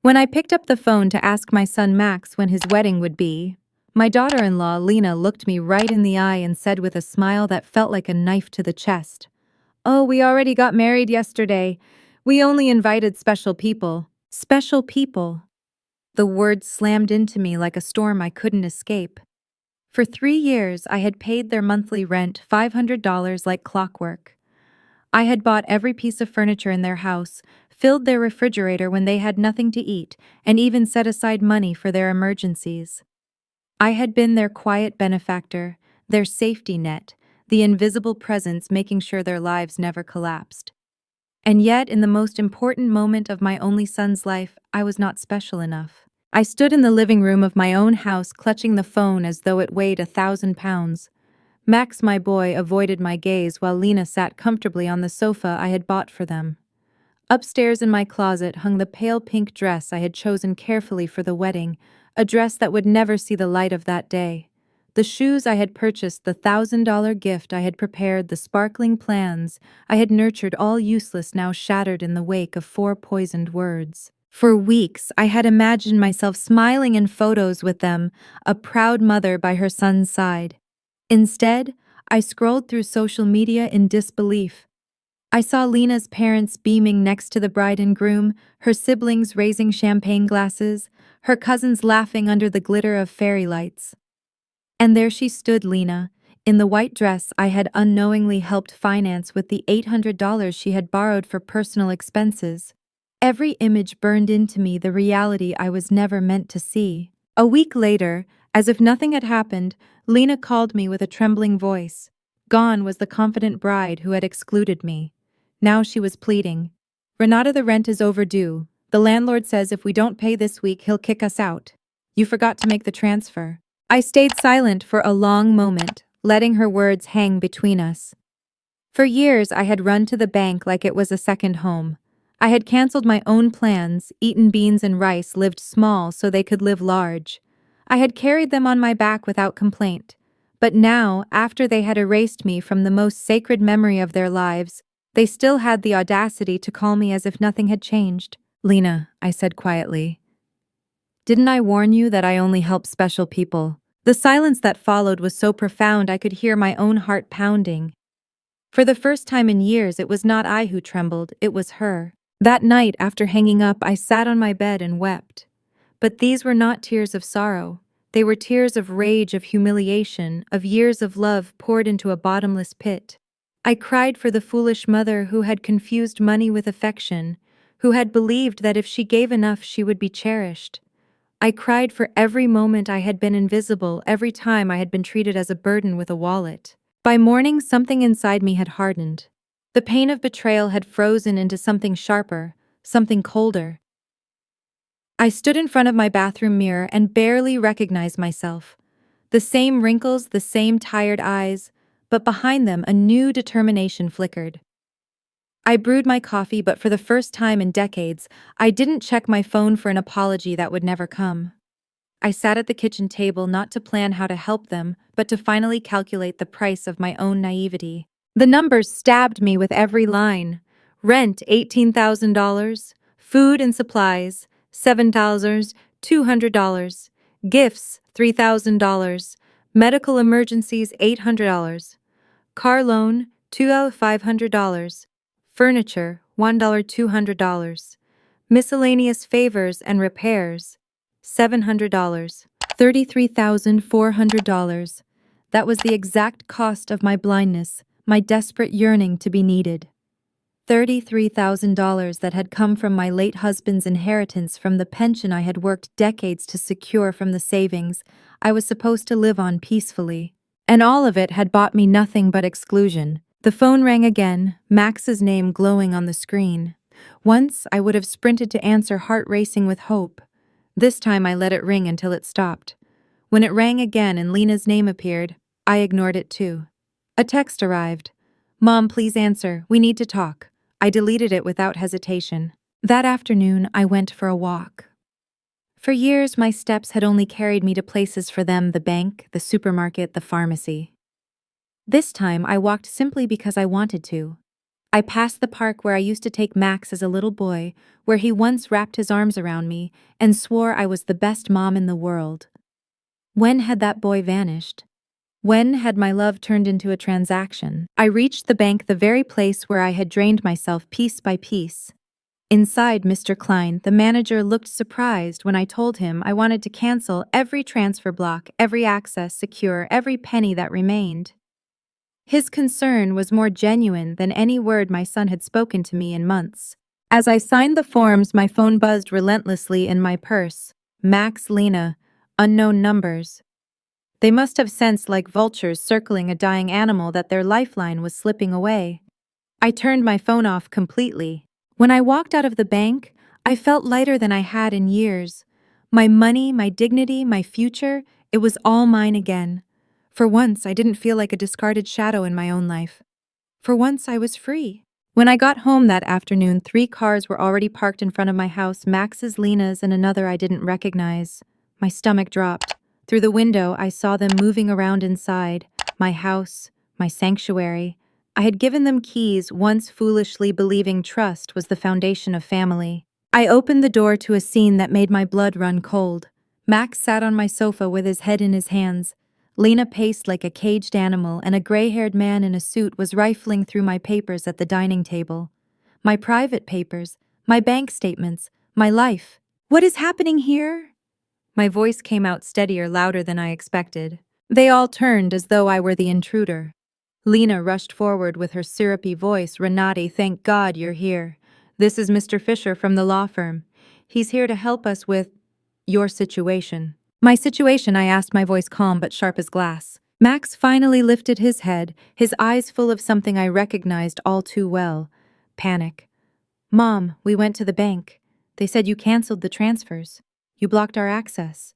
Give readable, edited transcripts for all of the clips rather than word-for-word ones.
When I picked up the phone to ask my son Max when his wedding would be, my daughter-in-law Lena looked me right in the eye and said with a smile that felt like a knife to the chest, "Oh, we already got married yesterday. We only invited special people." Special people. The words slammed into me like a storm I couldn't escape. For 3 years, I had paid their monthly rent $500 like clockwork. I had bought every piece of furniture in their house, filled their refrigerator when they had nothing to eat, and even set aside money for their emergencies. I had been their quiet benefactor, their safety net, the invisible presence making sure their lives never collapsed. And yet, in the most important moment of my only son's life, I was not special enough. I stood in the living room of my own house clutching the phone as though it weighed 1,000 pounds. Max, my boy, avoided my gaze while Lena sat comfortably on the sofa I had bought for them. Upstairs in my closet hung the pale pink dress I had chosen carefully for the wedding, a dress that would never see the light of that day. The shoes I had purchased, the $1,000 gift I had prepared, the sparkling plans I had nurtured, all useless now, shattered in the wake of 4 poisoned words. For weeks, I had imagined myself smiling in photos with them, a proud mother by her son's side. Instead, I scrolled through social media in disbelief. I saw Lena's parents beaming next to the bride and groom, her siblings raising champagne glasses, her cousins laughing under the glitter of fairy lights. And there she stood, Lena, in the white dress I had unknowingly helped finance with the $800 she had borrowed for personal expenses. Every image burned into me the reality I was never meant to see. A week later, as if nothing had happened, Lena called me with a trembling voice. Gone was the confident bride who had excluded me. Now she was pleading. "Renata, the rent is overdue. The landlord says if we don't pay this week, he'll kick us out. You forgot to make the transfer." I stayed silent for a long moment, letting her words hang between us. For years, I had run to the bank like it was a second home. I had canceled my own plans, eaten beans and rice, lived small so they could live large. I had carried them on my back without complaint. But now, after they had erased me from the most sacred memory of their lives, they still had the audacity to call me as if nothing had changed. "Lena," I said quietly, "didn't I warn you that I only help special people?" The silence that followed was so profound I could hear my own heart pounding. For the first time in years, it was not I who trembled, it was her. That night, after hanging up, I sat on my bed and wept. But these were not tears of sorrow. They were tears of rage, of humiliation, of years of love poured into a bottomless pit. I cried for the foolish mother who had confused money with affection, who had believed that if she gave enough, she would be cherished. I cried for every moment I had been invisible, every time I had been treated as a burden with a wallet. By morning, something inside me had hardened. The pain of betrayal had frozen into something sharper, something colder. I stood in front of my bathroom mirror and barely recognized myself. The same wrinkles, the same tired eyes, but behind them a new determination flickered. I brewed my coffee, but for the first time in decades, I didn't check my phone for an apology that would never come. I sat at the kitchen table not to plan how to help them, but to finally calculate the price of my own naivety. The numbers stabbed me with every line. Rent, $18,000. Food and supplies, $7,200. Gifts, $3,000. Medical emergencies, $800. Car loan, $2,500. Furniture, $1,200. Miscellaneous favors and repairs, $700. $33,400. That was the exact cost of my blindness, my desperate yearning to be needed. $33,000 that had come from my late husband's inheritance from the pension I had worked decades to secure from the savings I was supposed to live on peacefully. And all of it had bought me nothing but exclusion. The phone rang again, Max's name glowing on the screen. Once I would have sprinted to answer, heart racing with hope. This time I let it ring until it stopped. When it rang again and Lena's name appeared, I ignored it too. A text arrived. "Mom, please answer. We need to talk." I deleted it without hesitation. That afternoon, I went for a walk. For years, my steps had only carried me to places for them: the bank, the supermarket, the pharmacy. This time, I walked simply because I wanted to. I passed the park where I used to take Max as a little boy, where he once wrapped his arms around me and swore I was the best mom in the world. When had that boy vanished? When had my love turned into a transaction? I reached the bank, the very place where I had drained myself piece by piece. Inside, Mr. Klein, the manager, looked surprised when I told him I wanted to cancel every transfer block, every access secure, every penny that remained. His concern was more genuine than any word my son had spoken to me in months. As I signed the forms, my phone buzzed relentlessly in my purse. Max, Lena, unknown numbers. They must have sensed, like vultures circling a dying animal, that their lifeline was slipping away. I turned my phone off completely. When I walked out of the bank, I felt lighter than I had in years. My money, my dignity, my future, it was all mine again. For once, I didn't feel like a discarded shadow in my own life. For once, I was free. When I got home that afternoon, 3 cars were already parked in front of my house: Max's, Lena's, and another I didn't recognize. My stomach dropped. Through the window, I saw them moving around inside. My house, my sanctuary. I had given them keys, once foolishly believing trust was the foundation of family. I opened the door to a scene that made my blood run cold. Max sat on my sofa with his head in his hands. Lena paced like a caged animal, and a gray-haired man in a suit was rifling through my papers at the dining table. My private papers, my bank statements, my life. "What is happening here?" My voice came out steadier, louder than I expected. They all turned as though I were the intruder. Lena rushed forward with her syrupy voice. "Renate, thank God you're here. This is Mr. Fisher from the law firm. He's here to help us with your situation." "My situation?" I asked, my voice calm but sharp as glass. Max finally lifted his head, his eyes full of something I recognized all too well: panic. "Mom, we went to the bank. They said you canceled the transfers. You blocked our access.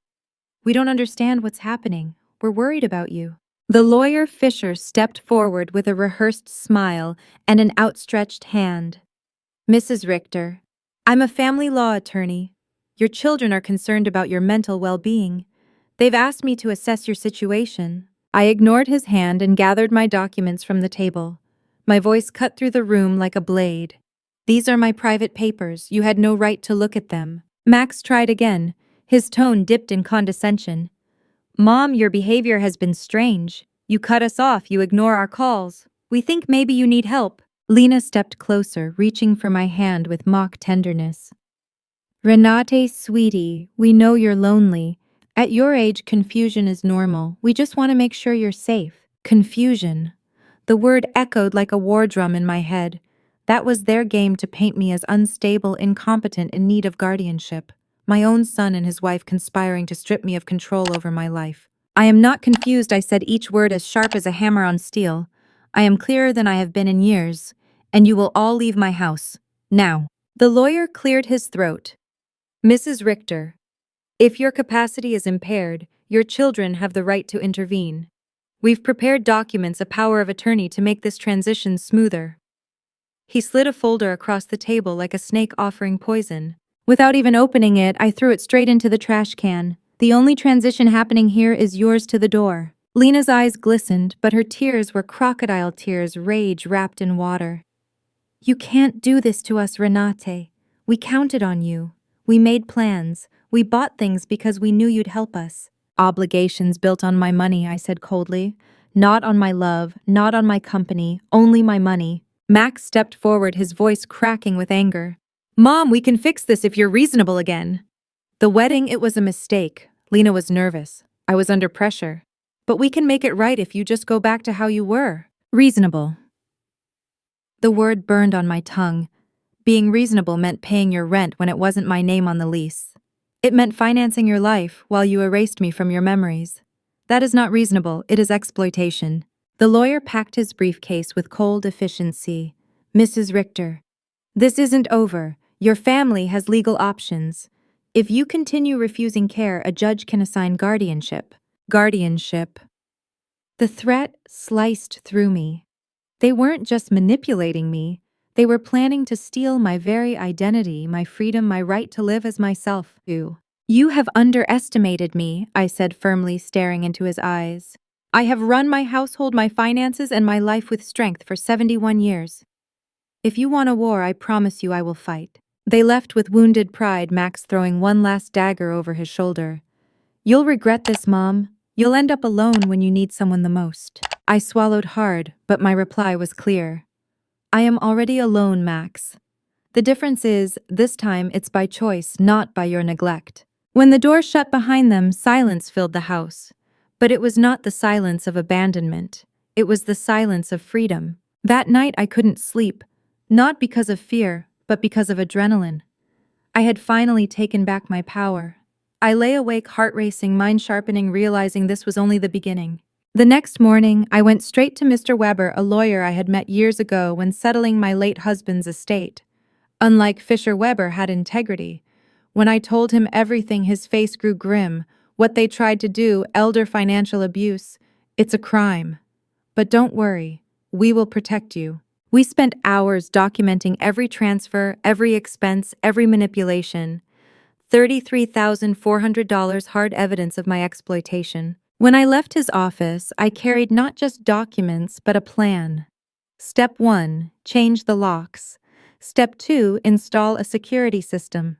We don't understand what's happening. We're worried about you." The lawyer Fisher stepped forward with a rehearsed smile and an outstretched hand. "Mrs. Richter, I'm a family law attorney. Your children are concerned about your mental well-being. They've asked me to assess your situation." I ignored his hand and gathered my documents from the table. My voice cut through the room like a blade. "These are my private papers. You had no right to look at them." Max tried again. His tone dipped in condescension. "Mom, your behavior has been strange. You cut us off, you ignore our calls. We think maybe you need help." Lena stepped closer, reaching for my hand with mock tenderness. "Renate, sweetie, we know you're lonely. At your age, confusion is normal. We just want to make sure you're safe." Confusion. The word echoed like a war drum in my head. That was their game to paint me as unstable, incompetent, in need of guardianship. My own son and his wife conspiring to strip me of control over my life. "I am not confused," I said, each word as sharp as a hammer on steel. "I am clearer than I have been in years, and you will all leave my house. Now." The lawyer cleared his throat. "Mrs. Richter, if your capacity is impaired, your children have the right to intervene. We've prepared documents, a power of attorney, to make this transition smoother." He slid a folder across the table like a snake offering poison. Without even opening it, I threw it straight into the trash can. "The only transition happening here is yours to the door." Lena's eyes glistened, but her tears were crocodile tears, rage wrapped in water. "You can't do this to us, Renate. We counted on you. We made plans. We bought things because we knew you'd help us." "Obligations built on my money," I said coldly. "Not on my love, not on my company, only my money." Max stepped forward, his voice cracking with anger. "Mom, we can fix this if you're reasonable again." "The wedding, it was a mistake." Lena was nervous. I was under pressure. "But we can make it right if you just go back to how you were." "Reasonable." The word burned on my tongue. Being reasonable meant paying your rent when it wasn't my name on the lease. It meant financing your life while you erased me from your memories. That is not reasonable, it is exploitation. The lawyer packed his briefcase with cold efficiency. "Mrs. Richter, this isn't over. Your family has legal options. If you continue refusing care, a judge can assign guardianship." Guardianship. The threat sliced through me. They weren't just manipulating me. They were planning to steal my very identity, my freedom, my right to live as myself. "You have underestimated me," I said firmly, staring into his eyes. "I have run my household, my finances, and my life with strength for 71 years. If you want a war, I promise you I will fight. They left with wounded pride, Max throwing one last dagger over his shoulder. You'll regret this, Mom. You'll end up alone when you need someone the most. I swallowed hard, but my reply was clear. I am already alone, Max. The difference is, this time it's by choice, not by your neglect. When the door shut behind them, silence filled the house. But it was not the silence of abandonment. It was the silence of freedom. That night I couldn't sleep, not because of fear, but because of adrenaline. I had finally taken back my power. I lay awake, heart racing, mind sharpening, realizing this was only the beginning. The next morning, I went straight to Mr. Weber, a lawyer I had met years ago when settling my late husband's estate. Unlike Fisher, Weber had integrity. When I told him everything, his face grew grim. What they tried to do, elder financial abuse, it's a crime. But don't worry, we will protect you. We spent hours documenting every transfer, every expense, every manipulation. $33,400 hard evidence of my exploitation. When I left his office, I carried not just documents, but a plan. Step 1, change the locks. Step 2, install a security system.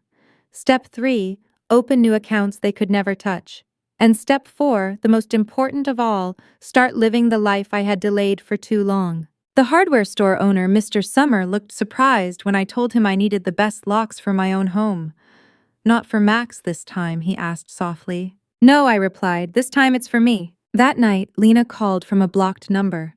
Step 3, open new accounts they could never touch. And step 4, the most important of all, start living the life I had delayed for too long. The hardware store owner, Mr. Summer, looked surprised when I told him I needed the best locks for my own home. Not for Max this time, he asked softly. No, I replied, this time it's for me. That night, Lena called from a blocked number.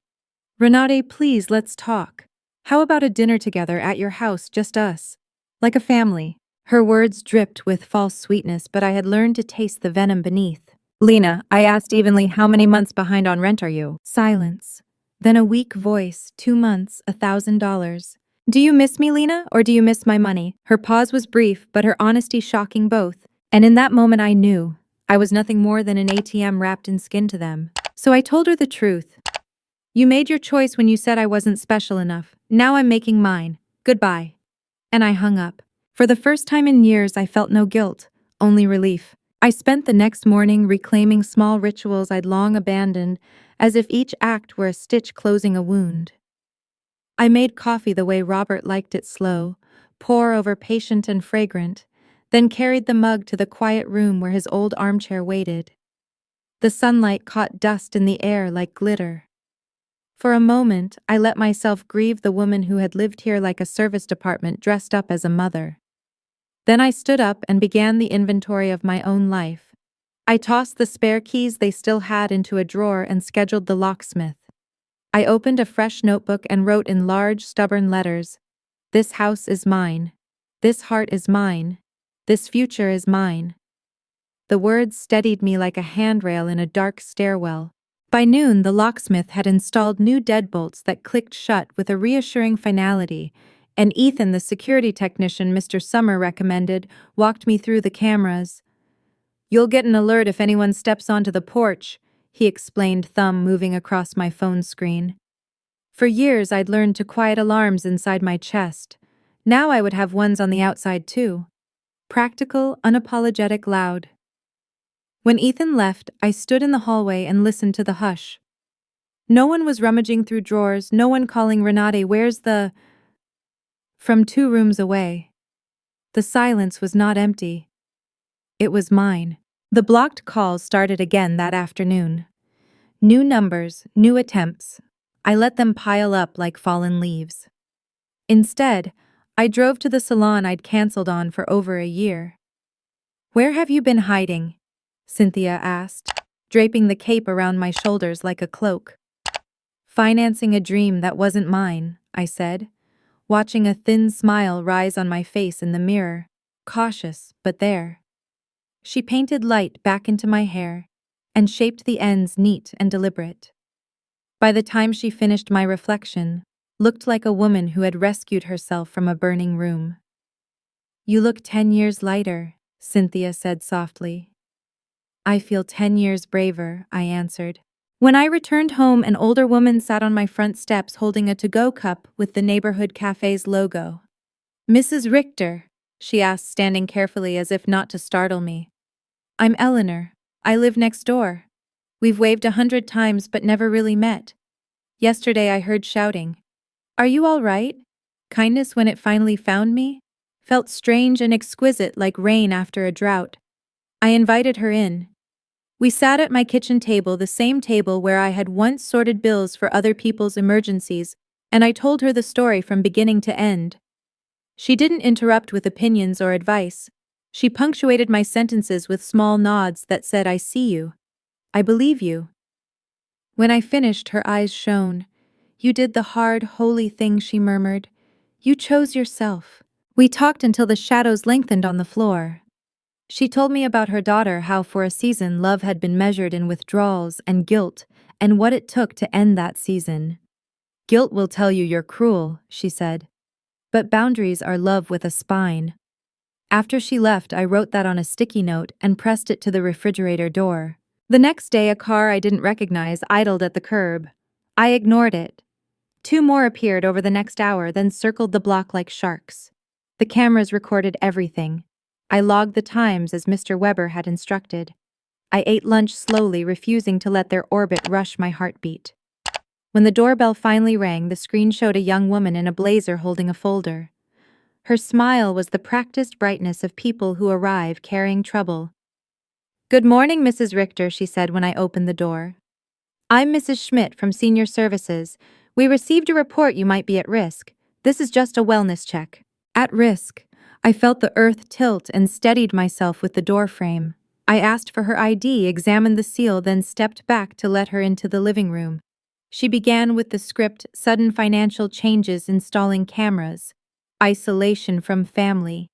Renate, please, let's talk. How about a dinner together at your house, just us? Like a family. Her words dripped with false sweetness, but I had learned to taste the venom beneath. Lena, I asked evenly, how many months behind on rent are you? Silence. Then a weak voice, 2 months, $1,000. Do you miss me, Lena, or do you miss my money? Her pause was brief, but her honesty shocking both. And in that moment I knew I was nothing more than an ATM wrapped in skin to them. So I told her the truth. You made your choice when you said I wasn't special enough. Now I'm making mine. Goodbye. And I hung up. For the first time in years, I felt no guilt, only relief. I spent the next morning reclaiming small rituals I'd long abandoned, as if each act were a stitch closing a wound. I made coffee the way Robert liked it, slow, pour over, patient and fragrant, then carried the mug to the quiet room where his old armchair waited. The sunlight caught dust in the air like glitter. For a moment, I let myself grieve the woman who had lived here like a service department dressed up as a mother. Then I stood up and began the inventory of my own life. I tossed the spare keys they still had into a drawer and scheduled the locksmith. I opened a fresh notebook and wrote in large, stubborn letters, "This house is mine. This heart is mine. This future is mine." The words steadied me like a handrail in a dark stairwell. By noon, the locksmith had installed new deadbolts that clicked shut with a reassuring finality, and Ethan, the security technician Mr. Summer recommended, walked me through the cameras. "You'll get an alert if anyone steps onto the porch," he explained, thumb moving across my phone screen. For years, I'd learned to quiet alarms inside my chest. Now I would have ones on the outside too. Practical, unapologetic, loud. When Ethan left, I stood in the hallway and listened to the hush. No one was rummaging through drawers, no one calling Renate, "Where's the—" From 2 rooms away. The silence was not empty. It was mine. The blocked calls started again that afternoon. New numbers, new attempts. I let them pile up like fallen leaves. Instead, I drove to the salon I'd canceled on for over a year. "Where have you been hiding?" Cynthia asked, draping the cape around my shoulders like a cloak. "Financing a dream that wasn't mine," I said, watching a thin smile rise on my face in the mirror, cautious, but there. She painted light back into my hair and shaped the ends neat and deliberate. By the time she finished, my reflection looked like a woman who had rescued herself from a burning room. "You look 10 years lighter," Cynthia said softly. "I feel 10 years braver," I answered. When I returned home, an older woman sat on my front steps holding a to-go cup with the neighborhood cafe's logo. "Mrs. Richter?" she asked, standing carefully as if not to startle me. "I'm Eleanor. I live next door. We've waved 100 times but never really met. Yesterday I heard shouting. Are you all right? Kindness, when it finally found me, felt strange and exquisite like rain after a drought. I invited her in. We sat at my kitchen table, the same table where I had once sorted bills for other people's emergencies, and I told her the story from beginning to end. She didn't interrupt with opinions or advice. She punctuated my sentences with small nods that said, "I see you. I believe you." When I finished, her eyes shone. "You did the hard, holy thing," she murmured. "You chose yourself." We talked until the shadows lengthened on the floor. She told me about her daughter, how for a season love had been measured in withdrawals and guilt, and what it took to end that season. "Guilt will tell you you're cruel," she said. "But boundaries are love with a spine." After she left, I wrote that on a sticky note and pressed it to the refrigerator door. The next day, a car I didn't recognize idled at the curb. I ignored it. Two more appeared over the next hour, then circled the block like sharks. The cameras recorded everything. I logged the times as Mr. Weber had instructed. I ate lunch slowly, refusing to let their orbit rush my heartbeat. When the doorbell finally rang, the screen showed a young woman in a blazer holding a folder. Her smile was the practiced brightness of people who arrive carrying trouble. "Good morning, Mrs. Richter," she said when I opened the door. "I'm Mrs. Schmidt from Senior Services. We received a report you might be at risk. This is just a wellness check." At risk. I felt the earth tilt and steadied myself with the door frame. I asked for her ID, examined the seal, then stepped back to let her into the living room. She began with the script, "Sudden financial changes installing cameras. Isolation from family."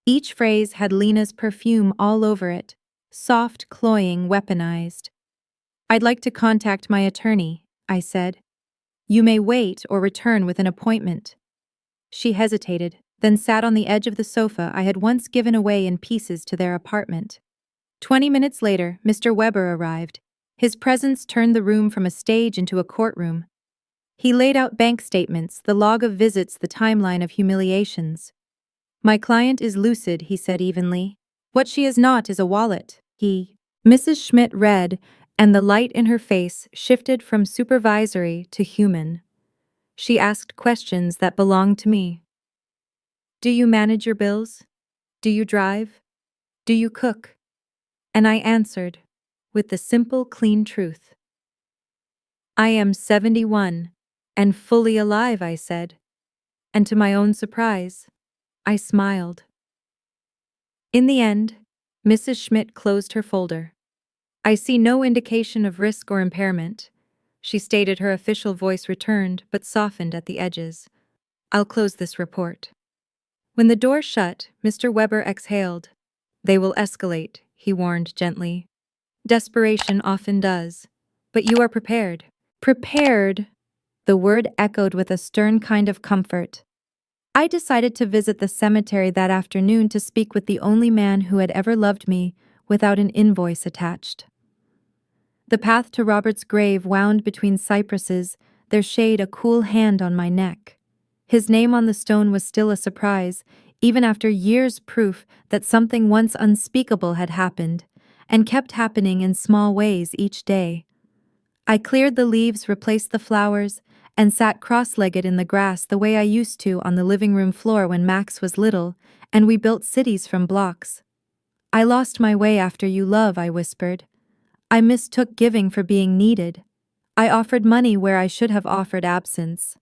Each phrase had Lena's perfume all over it, soft, cloying, weaponized. "I'd like to contact my attorney," I said. "You may wait or return with an appointment." She hesitated, then sat on the edge of the sofa I had once given away in pieces to their apartment. 20 minutes later, Mr. Weber arrived. His presence turned the room from a stage into a courtroom. He laid out bank statements, the log of visits, the timeline of humiliations. "My client is lucid," he said evenly. "What she is not is a wallet." Mrs. Schmidt read, and the light in her face shifted from supervisory to human. She asked questions that belonged to me. "Do you manage your bills? Do you drive? Do you cook?" And I answered, with the simple, clean truth. "I am 71, and fully alive," I said. And to my own surprise, I smiled. In the end, Mrs. Schmidt closed her folder. "I see no indication of risk or impairment," she stated. Her official voice returned, but softened at the edges. "I'll close this report." When the door shut, Mr. Weber exhaled. "They will escalate," he warned gently. "Desperation often does. But you are prepared." Prepared. The word echoed with a stern kind of comfort. I decided to visit the cemetery that afternoon to speak with the only man who had ever loved me without an invoice attached. The path to Robert's grave wound between cypresses, their shade a cool hand on my neck. His name on the stone was still a surprise, even after years' proof that something once unspeakable had happened, and kept happening in small ways each day. I cleared the leaves, replaced the flowers, and sat cross-legged in the grass the way I used to on the living room floor when Max was little, and we built cities from blocks. "I lost my way after you, love," I whispered. "I mistook giving for being needed. I offered money where I should have offered absence.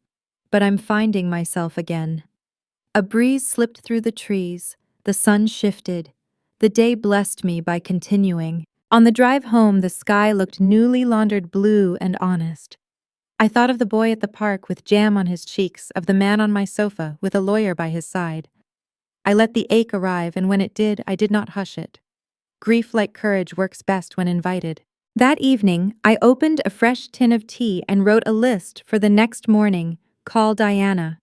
But I'm finding myself again." A breeze slipped through the trees, the sun shifted. The day blessed me by continuing. On the drive home, the sky looked newly laundered blue and honest. I thought of the boy at the park with jam on his cheeks, of the man on my sofa with a lawyer by his side. I let the ache arrive, and when it did, I did not hush it. Grief, like courage, works best when invited. That evening, I opened a fresh tin of tea and wrote a list for the next morning. Call Diana.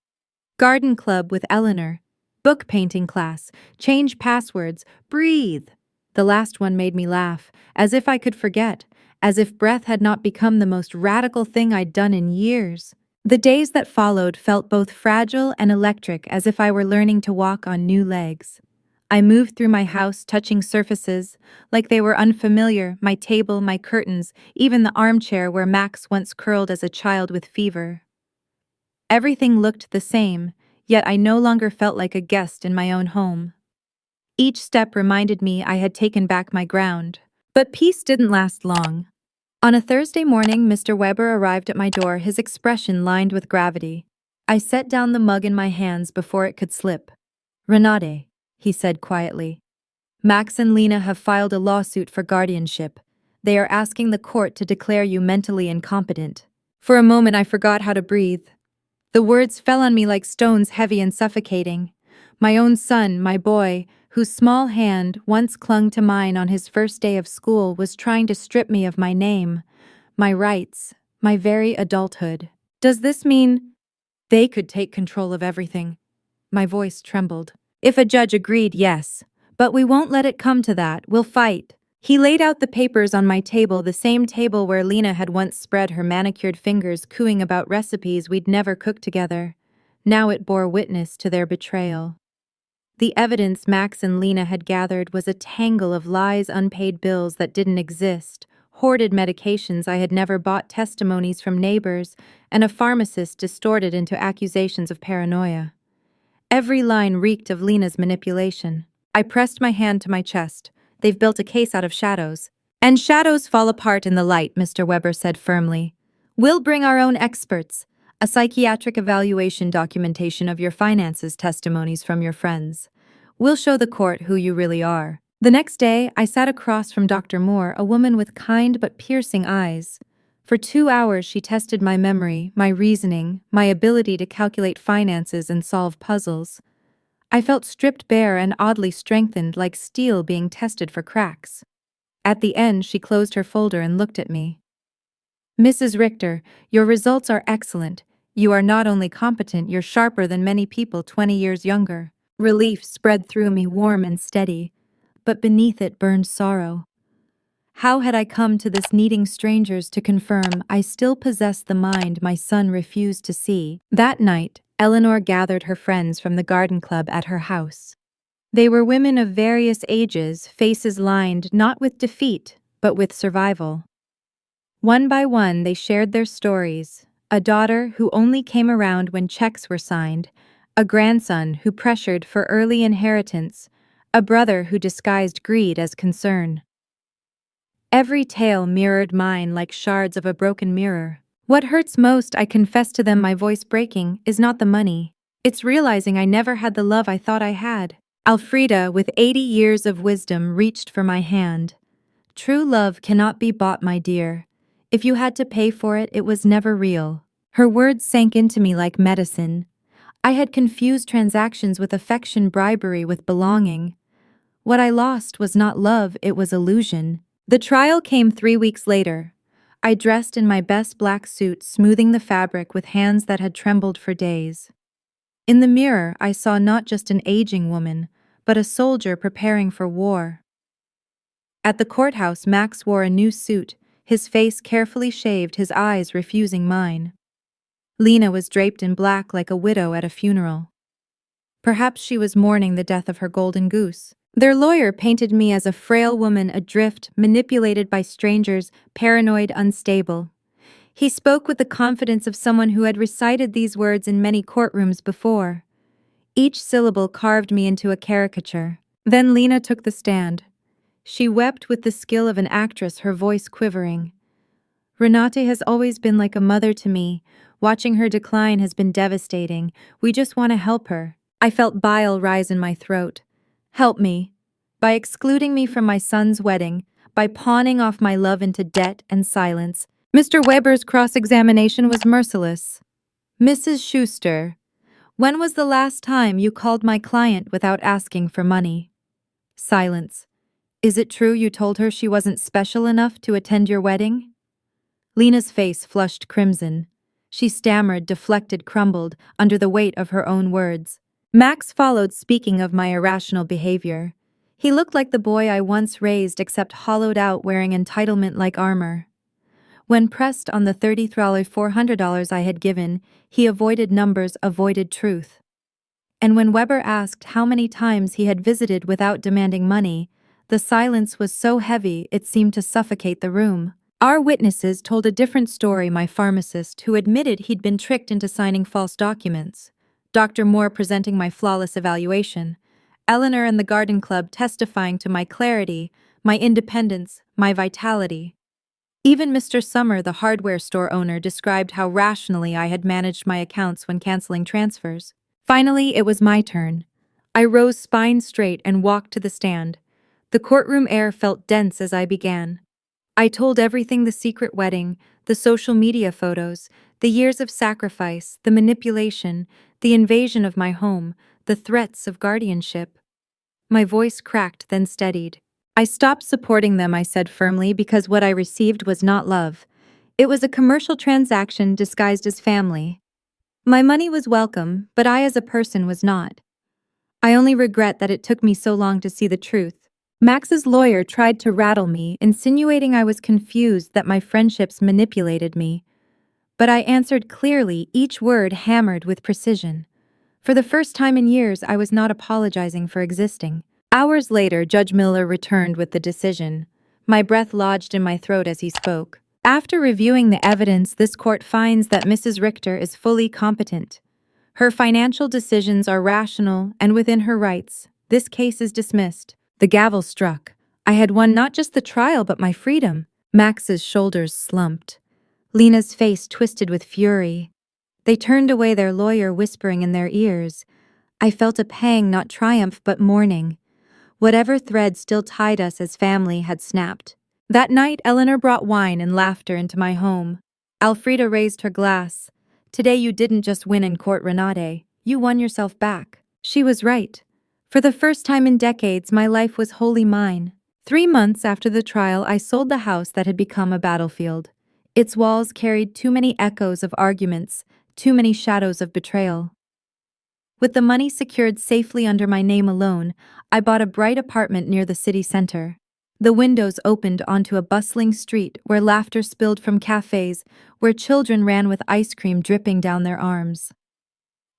Garden club with Eleanor. Book painting class. Change passwords. Breathe. The last one made me laugh, as if I could forget, as if breath had not become the most radical thing I'd done in years. The days that followed felt both fragile and electric, as if I were learning to walk on new legs. I moved through my house, touching surfaces like they were unfamiliar, my table, my curtains, even the armchair where Max once curled as a child with fever. Everything looked the same, yet I no longer felt like a guest in my own home. Each step reminded me I had taken back my ground. But peace didn't last long. On a Thursday morning, Mr. Weber arrived at my door, his expression lined with gravity. I set down the mug in my hands before it could slip. "Renate," he said quietly. "Max and Lena have filed a lawsuit for guardianship. They are asking the court to declare you mentally incompetent." For a moment, I forgot how to breathe. The words fell on me like stones, heavy and suffocating. My own son, my boy, whose small hand once clung to mine on his first day of school, was trying to strip me of my name, my rights, my very adulthood. Does this mean they could take control of everything? My voice trembled. If a judge agreed, yes. But we won't let it come to that. We'll fight. He laid out the papers on my table, the same table where Lena had once spread her manicured fingers, cooing about recipes we'd never cooked together. Now it bore witness to their betrayal. The evidence Max and Lena had gathered was a tangle of lies, unpaid bills that didn't exist, hoarded medications I had never bought, testimonies from neighbors, and a pharmacist distorted into accusations of paranoia. Every line reeked of Lena's manipulation. I pressed my hand to my chest. They've built a case out of shadows. And shadows fall apart in the light, Mr. Weber said firmly. We'll bring our own experts. A psychiatric evaluation, documentation of your finances, testimonies from your friends. We'll show the court who you really are. The next day, I sat across from Dr. Moore, a woman with kind but piercing eyes. For 2 hours, she tested my memory, my reasoning, my ability to calculate finances and solve puzzles. I felt stripped bare and oddly strengthened, like steel being tested for cracks. At the end, she closed her folder and looked at me. "Mrs. Richter, your results are excellent. You are not only competent, you're sharper than many people 20 years younger." Relief spread through me, warm and steady, but beneath it burned sorrow. How had I come to this, needing strangers to confirm I still possessed the mind my son refused to see? That night, Eleanor gathered her friends from the garden club at her house. They were women of various ages, faces lined not with defeat, but with survival. One by one, they shared their stories. A daughter who only came around when checks were signed, a grandson who pressured for early inheritance, a brother who disguised greed as concern. Every tale mirrored mine like shards of a broken mirror. What hurts most, I confessed to them, my voice breaking, is not the money. It's realizing I never had the love I thought I had. Alfreda, with 80 years of wisdom, reached for my hand. True love cannot be bought, my dear. If you had to pay for it, it was never real. Her words sank into me like medicine. I had confused transactions with affection, bribery with belonging. What I lost was not love, it was illusion. The trial came 3 weeks later. I dressed in my best black suit, smoothing the fabric with hands that had trembled for days. In the mirror, I saw not just an aging woman, but a soldier preparing for war. At the courthouse, Max wore a new suit, his face carefully shaved, his eyes refusing mine. Lena was draped in black like a widow at a funeral. Perhaps she was mourning the death of her golden goose. Their lawyer painted me as a frail woman adrift, manipulated by strangers, paranoid, unstable. He spoke with the confidence of someone who had recited these words in many courtrooms before. Each syllable carved me into a caricature. Then Lena took the stand. She wept with the skill of an actress, her voice quivering. "Renate has always been like a mother to me. Watching her decline has been devastating. We just want to help her." I felt bile rise in my throat. Help me. By excluding me from my son's wedding, by pawning off my love into debt and silence. Mr. Weber's cross-examination was merciless. "Mrs. Schuster, when was the last time you called my client without asking for money?" Silence. "Is it true you told her she wasn't special enough to attend your wedding?" Lena's face flushed crimson. She stammered, deflected, crumbled under the weight of her own words. Max followed, speaking of my irrational behavior. He looked like the boy I once raised, except hollowed out, wearing entitlement like armor. When pressed on the $33,400 I had given, he avoided numbers, avoided truth. And when Weber asked how many times he had visited without demanding money, the silence was so heavy it seemed to suffocate the room. Our witnesses told a different story, my pharmacist, who admitted he'd been tricked into signing false documents. Dr. Moore presenting my flawless evaluation, Eleanor and the garden club testifying to my clarity, my independence, my vitality. Even Mr. Summer, the hardware store owner, described how rationally I had managed my accounts when canceling transfers. Finally, it was my turn. I rose spine straight and walked to the stand. The courtroom air felt dense as I began. I told everything: the secret wedding, the social media photos, the years of sacrifice, the manipulation, the invasion of my home, the threats of guardianship. My voice cracked, then steadied. I stopped supporting them, I said firmly, because what I received was not love. It was a commercial transaction disguised as family. My money was welcome, but I as a person was not. I only regret that it took me so long to see the truth. Max's lawyer tried to rattle me, insinuating I was confused, that my friendships manipulated me. But I answered clearly, each word hammered with precision. For the first time in years, I was not apologizing for existing. Hours later, Judge Miller returned with the decision. My breath lodged in my throat as he spoke. After reviewing the evidence, this court finds that Mrs. Richter is fully competent. Her financial decisions are rational and within her rights. This case is dismissed. The gavel struck. I had won not just the trial, but my freedom. Max's shoulders slumped. Lena's face twisted with fury. They turned away, their lawyer whispering in their ears. I felt a pang, not triumph, but mourning. Whatever thread still tied us as family had snapped. That night, Eleanor brought wine and laughter into my home. Alfreda raised her glass. Today you didn't just win in court, Renate. You won yourself back. She was right. For the first time in decades, my life was wholly mine. 3 months after the trial, I sold the house that had become a battlefield. Its walls carried too many echoes of arguments, too many shadows of betrayal. With the money secured safely under my name alone, I bought a bright apartment near the city center. The windows opened onto a bustling street where laughter spilled from cafes, where children ran with ice cream dripping down their arms.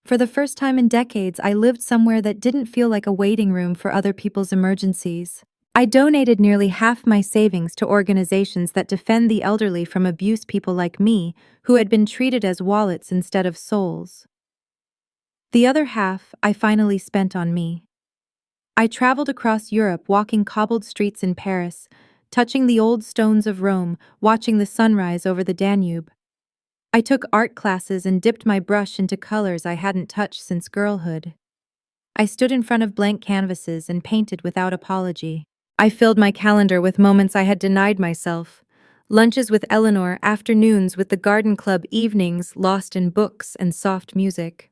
For the first time in decades, I lived somewhere that didn't feel like a waiting room for other people's emergencies. I donated nearly half my savings to organizations that defend the elderly from abuse, people like me who had been treated as wallets instead of souls. The other half I finally spent on me. I traveled across Europe, walking cobbled streets in Paris, touching the old stones of Rome, watching the sunrise over the Danube. I took art classes and dipped my brush into colors I hadn't touched since girlhood. I stood in front of blank canvases and painted without apology. I filled my calendar with moments I had denied myself. Lunches with Eleanor, afternoons with the garden club, evenings lost in books and soft music.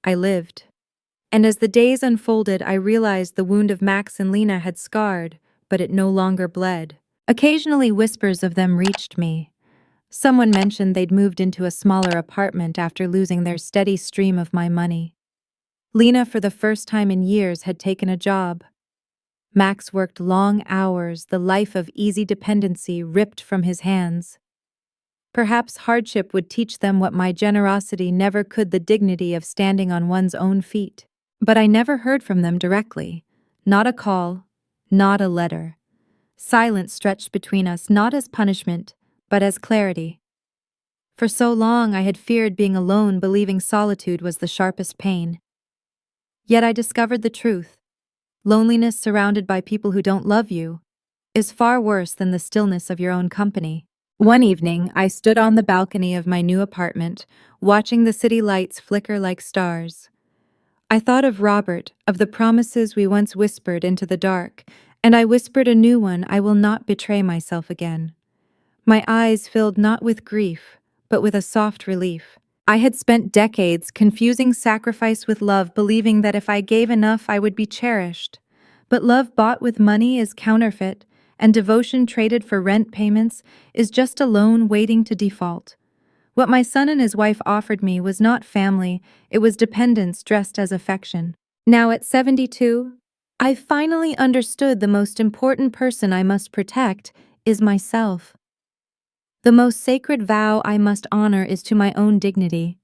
I lived. And as the days unfolded, I realized the wound of Max and Lena had scarred, but it no longer bled. Occasionally, whispers of them reached me. Someone mentioned they'd moved into a smaller apartment after losing their steady stream of my money. Lena, for the first time in years, had taken a job. Max worked long hours, the life of easy dependency ripped from his hands. Perhaps hardship would teach them what my generosity never could: the dignity of standing on one's own feet. But I never heard from them directly. Not a call, not a letter. Silence stretched between us, not as punishment, but as clarity. For so long I had feared being alone, believing solitude was the sharpest pain. Yet I discovered the truth. Loneliness surrounded by people who don't love you is far worse than the stillness of your own company. One evening, I stood on the balcony of my new apartment, watching the city lights flicker like stars. I thought of Robert, of the promises we once whispered into the dark, and I whispered a new one: I will not betray myself again. My eyes filled not with grief, but with a soft relief. I had spent decades confusing sacrifice with love, believing that if I gave enough, I would be cherished. But love bought with money is counterfeit, and devotion traded for rent payments is just a loan waiting to default. What my son and his wife offered me was not family, it was dependence dressed as affection. Now at 72, I finally understood the most important person I must protect is myself. The most sacred vow I must honor is to my own dignity.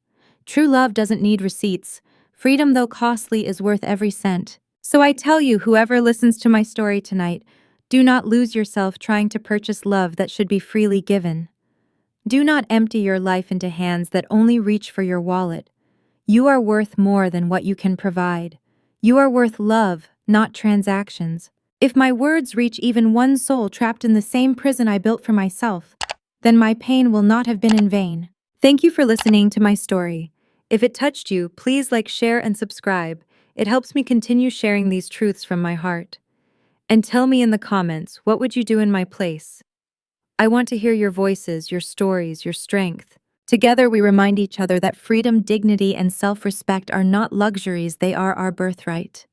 True love doesn't need receipts. Freedom, though costly, is worth every cent. So I tell you, whoever listens to my story tonight, do not lose yourself trying to purchase love that should be freely given. Do not empty your life into hands that only reach for your wallet. You are worth more than what you can provide. You are worth love, not transactions. If my words reach even one soul trapped in the same prison I built for myself, then my pain will not have been in vain. Thank you for listening to my story. If it touched you, please like, share, and subscribe. It helps me continue sharing these truths from my heart. And tell me in the comments, what would you do in my place? I want to hear your voices, your stories, your strength. Together, we remind each other that freedom, dignity, and self-respect are not luxuries, they are our birthright.